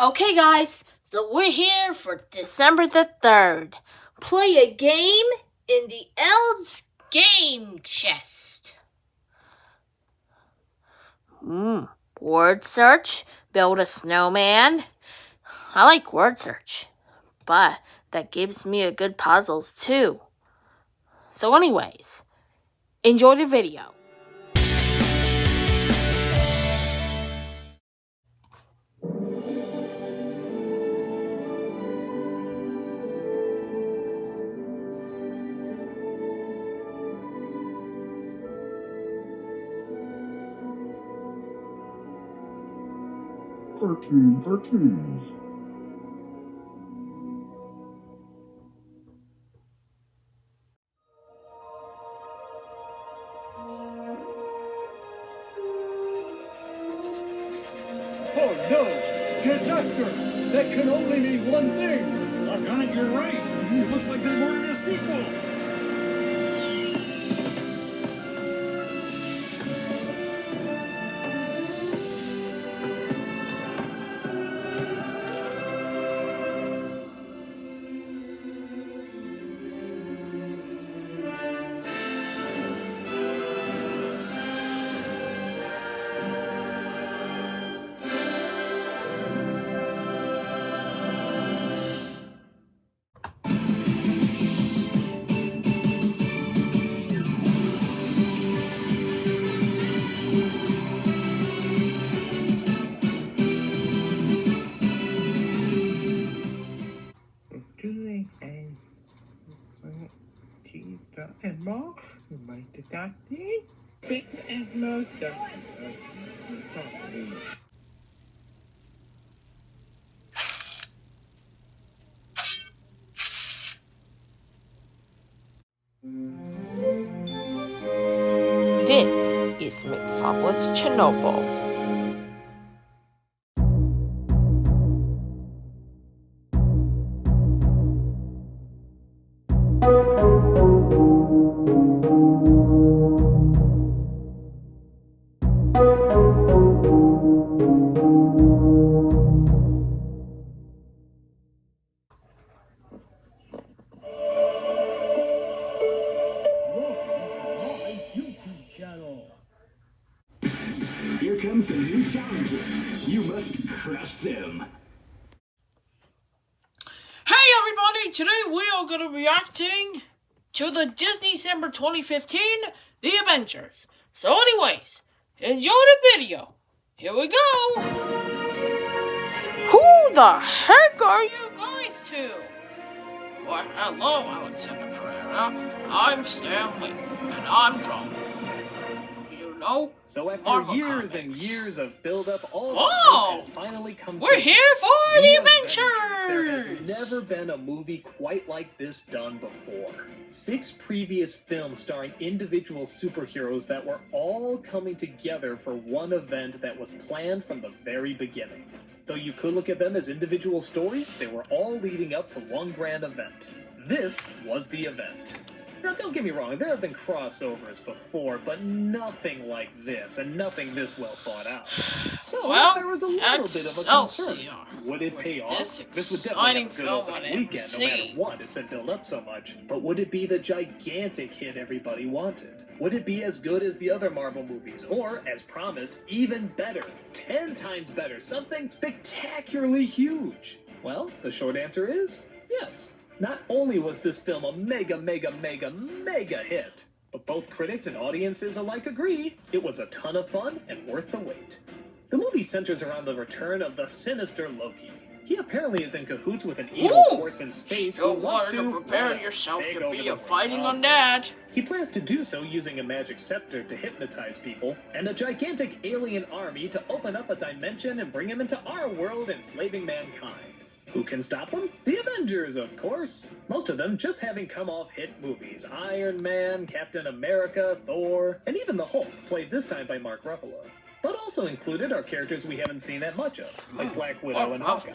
Okay, guys, so we're here for December the 3rd. Play a game in the Elves Game Chest. Word search, build a snowman. I like word search, but that gives me a good puzzles too. So anyways, enjoy the video. Cartoons. Oh no! Disaster! That can only mean one thing! Arconic, you're right. It looks like they've ordered a sequel. This is Mixed Up with Chernobyl. Here comes a new challenger. You must crush them. Hey everybody, today we are going to be reacting to the Disneycember 2015, The Avengers. So anyways, enjoy the video. Here we go. Who the heck are you guys two? Why, hello, Alexander Pereira. I'm Stanley, and I'm from, So after Marvel years Comics. and years of build-up, all Whoa! of it has finally come We're to here this. for the Avengers. Avengers! There has never been a movie quite like this done before. 6 previous films starring individual superheroes that were all coming together for one event that was planned from the very beginning. Though you could look at them as individual stories, they were all leading up to one grand event. This was the event. Now, don't get me wrong, there have been crossovers before, but nothing like this, and nothing this well thought out. So, Well, there was a little bit of a concern. Excelsior. Would it pay off? This would exciting definitely have a good film opening on weekend, no matter MC. what, it's been built up so much. But would it be the gigantic hit everybody wanted? Would it be as good as the other Marvel movies? Or, as promised, even better? 10 times better, something spectacularly huge? Well, the short answer is yes. Not only was this film a mega hit, but both critics and audiences alike agree it was a ton of fun and worth the wait. The movie centers around the return of the sinister Loki. He apparently is in cahoots with an evil force in space who Don't wants want to prepare yourself take to over be the a world. fighting on that. He plans to do so using a magic scepter to hypnotize people, and a gigantic alien army to open up a dimension and bring him into our world, enslaving mankind. Who can stop them? The Avengers, of course. Most of them just having come off hit movies. Iron Man, Captain America, Thor, and even the Hulk, played this time by Mark Ruffalo. But also included are characters we haven't seen that much of, like Black Widow and Hawkeye.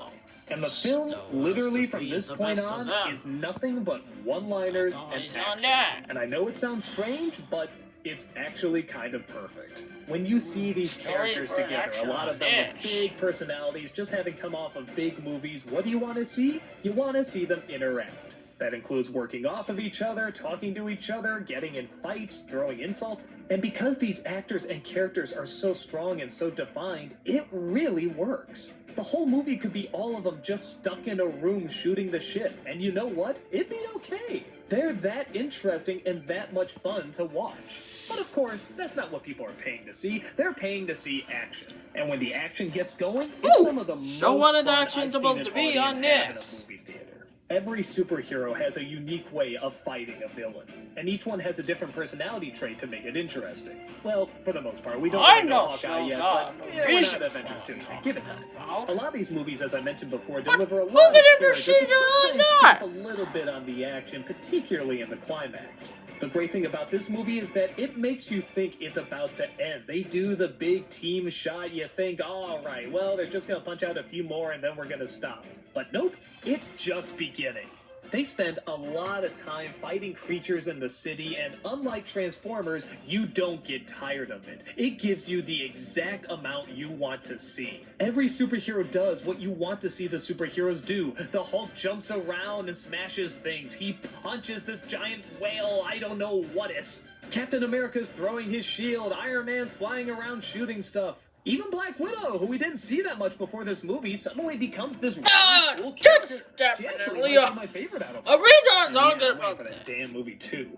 And the film, literally from this point on, is nothing but one-liners and action. And I know it sounds strange, but it's actually kind of perfect. When you see these characters together, a lot of them with big personalities, just having come off of big movies, what do you want to see? You want to see them interact. That includes working off of each other, talking to each other, getting in fights, throwing insults. And because these actors and characters are so strong and so defined, it really works. The whole movie could be all of them just stuck in a room shooting the shit. And you know what? It'd be okay. They're that interesting and that much fun to watch. But of course, that's not what people are paying to see. They're paying to see action. And when the action gets going, it's some of the most So one of the fun action's I've supposed seen to an be on audience have in a this. movie theater. Every superhero has a unique way of fighting a villain, and each one has a different personality trait to make it interesting. Well, for the most part, we don't really know Hawkeye yet, but we're not Avengers 2 yet. Give it time. A lot of these movies, as I mentioned before, deliver a lot of character, but sometimes skip a little bit on the action, particularly in the climax. The great thing about this movie is that it makes you think it's about to end. They do the big team shot. You think, all right, well, they're just going to punch out a few more and then we're going to stop. But nope, it's just beginning. They spend a lot of time fighting creatures in the city, and unlike Transformers, you don't get tired of it. It gives you the exact amount you want to see. Every superhero does what you want to see the superheroes do. The Hulk jumps around and smashes things. He punches this giant whale, I don't know what is. Captain America's throwing his shield. Iron Man's flying around shooting stuff. Even Black Widow, who we didn't see that much before this movie, suddenly becomes this really cool character. This is She actually definitely might be my favorite out of a reason I'm talking yeah, about for that. that damn movie too.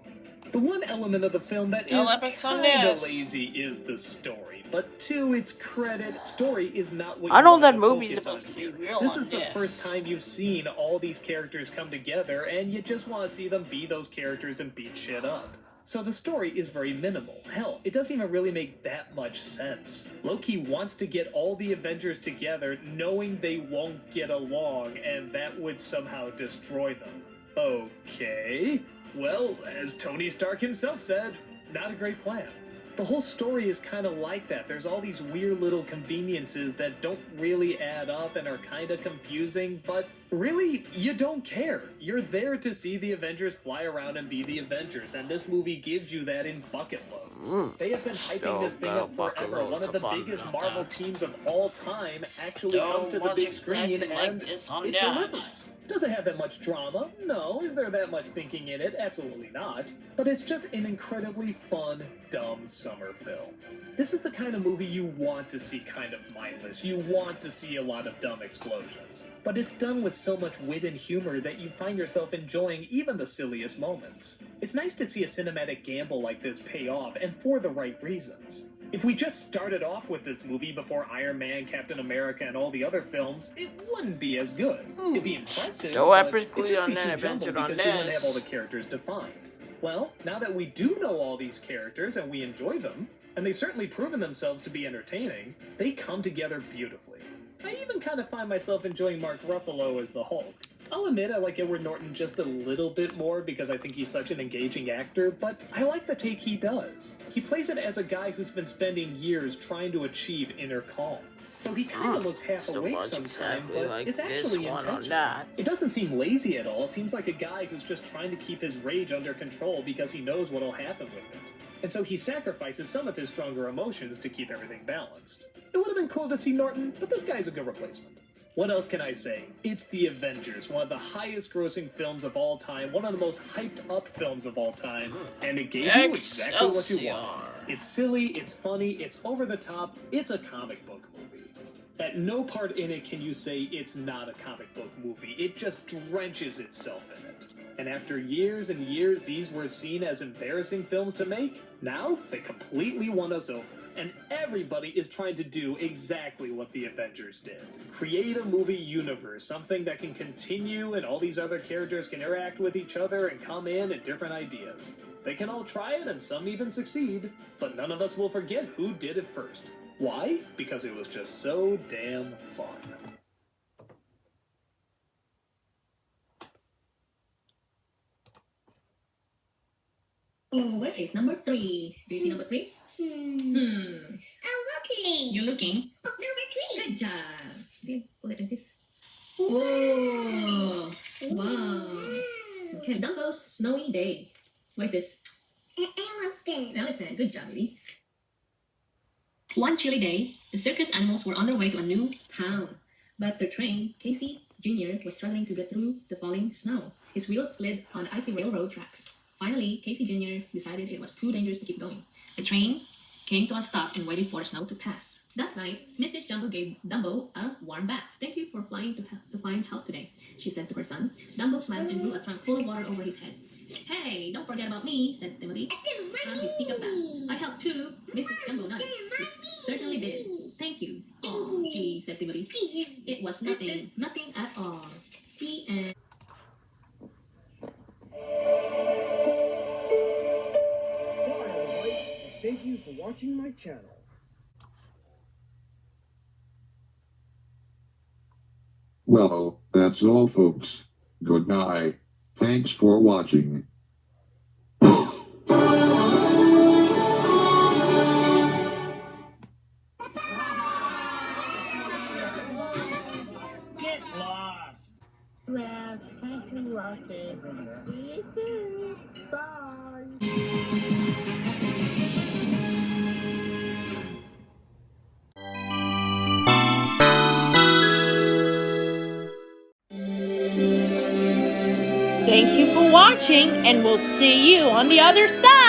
The one element of the film that Still is epic kind Sundance. of lazy is the story. But to its credit, story is not what I you know want that to movie's focus supposed on to be here. real This on is the this. first time you've seen all these characters come together, and you just want to see them be those characters and beat shit up. So the story is very minimal. Hell, it doesn't even really make that much sense. Loki wants to get all the Avengers together knowing they won't get along and that would somehow destroy them. Okay. Well, as Tony Stark himself said, not a great plan. The whole story is kind of like that. There's all these weird little conveniences that don't really add up and are kind of confusing, but really, you don't care. You're there to see the Avengers fly around and be the Avengers, and this movie gives you that in bucket loads. They have been hyping this thing up forever. One of the biggest Marvel teams of all time actually comes to the big screen and it delivers. Does it have that much drama? No. Is there that much thinking in it? Absolutely not. But it's just an incredibly fun, dumb summer film. This is the kind of movie you want to see kind of mindless. You want to see a lot of dumb explosions. But it's done with so much wit and humor that you find yourself enjoying even the silliest moments. It's nice to see a cinematic gamble like this pay off, and for the right reasons. If we just started off with this movie before Iron Man, Captain America, and all the other films, it wouldn't be as good. It'd be impressive, Still but epically it'd just on be that too Avenger jumbled on because you wouldn't have all this. the characters defined. Well, now that we do know all these characters and we enjoy them, and they've certainly proven themselves to be entertaining, they come together beautifully. I even kind of find myself enjoying Mark Ruffalo as the Hulk. I'll admit I like Edward Norton just a little bit more because I think he's such an engaging actor, but I like the take he does. He plays it as a guy who's been spending years trying to achieve inner calm. So he kind of looks half So awake much sometimes, exactly but like it's this actually one on intentional. that. It doesn't seem lazy at all. It seems like a guy who's just trying to keep his rage under control because he knows what'll happen with it. And so he sacrifices some of his stronger emotions to keep everything balanced. It would have been cool to see Norton, but this guy's a good replacement. What else can I say? It's The Avengers, one of the highest grossing films of all time, one of the most hyped up films of all time, and it gave you exactly what you want. It's silly, it's funny, it's over the top, it's a comic book movie. At no part in it can you say it's not a comic book movie. It just drenches itself in it. And after years and years these were seen as embarrassing films to make, now they completely won us over. And everybody is trying to do exactly what the Avengers did. Create a movie universe, something that can continue and all these other characters can interact with each other and come in at different ideas. They can all try it and some even succeed, but none of us will forget who did it first. Why? Because it was just so damn fun. Oh, where is number 3? Do you see number 3? I'm looking. You're looking? Oh, number 3. Good job. Okay, put it like this. Oh, wow. Okay, Dumbo's snowy day. What is this? An elephant. Elephant. Good job, baby. One chilly day, the circus animals were on their way to a new town. But their train, Casey Jr., was struggling to get through the falling snow. His wheels slid on the icy railroad tracks. Finally, Casey Jr. decided it was too dangerous to keep going. The train came to a stop and waited for the snow to pass. That night, Mrs. Jumbo gave Dumbo a warm bath. Thank you for flying to find help today, she said to her son. Dumbo smiled and blew a trunk full of water over his head. Hey, don't forget about me, said Timothy. His teacup bath. I helped too, Mrs. Jumbo nodded. You certainly did. Thank you. Oh, gee, said Timothy. It was nothing. Nothing at all. The end. Bye, everybody. Thank you for watching my channel. Well, that's all, folks. Goodbye. Thanks for watching. Get lost. Well, thank you for watching. See you soon. Bye. Thank you for watching, and we'll see you on the other side.